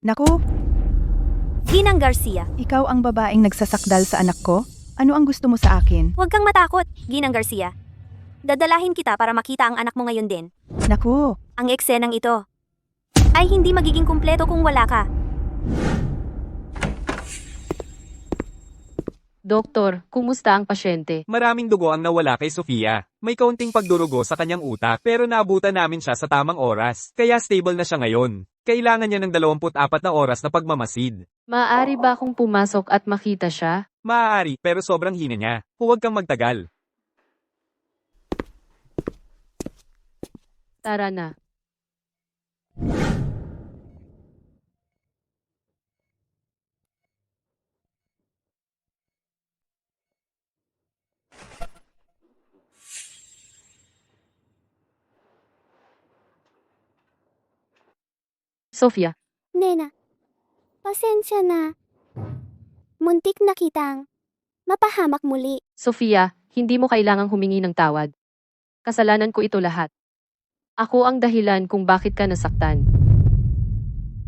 Naku, Ginang Garcia, ikaw ang babaeng nagsasakdal sa anak ko? Ano ang gusto mo sa akin? huwag kang matakot, Ginang Garcia. Dadalahin kita para makita ang anak mo ngayon din. Naku, Ang eksenang ito ay hindi magiging kumpleto kung wala ka. Doktor, kumusta ang pasyente? Maraming dugo ang nawala kay Sofia. May kaunting pagdurugo sa kanyang utak pero naabutan namin siya sa tamang oras. Kaya stable na siya ngayon. Kailangan niya ng 24 na oras na pagmamasid. Maaari ba akong pumasok at makita siya? Maaari pero sobrang hina niya. Huwag kang magtagal. Tara na. Sofia, Nena, pasensya na. Muntik na kitang mapahamak muli. Sofia, hindi mo kailangang humingi ng tawad. Kasalanan ko ito lahat. Ako ang dahilan kung bakit ka nasaktan.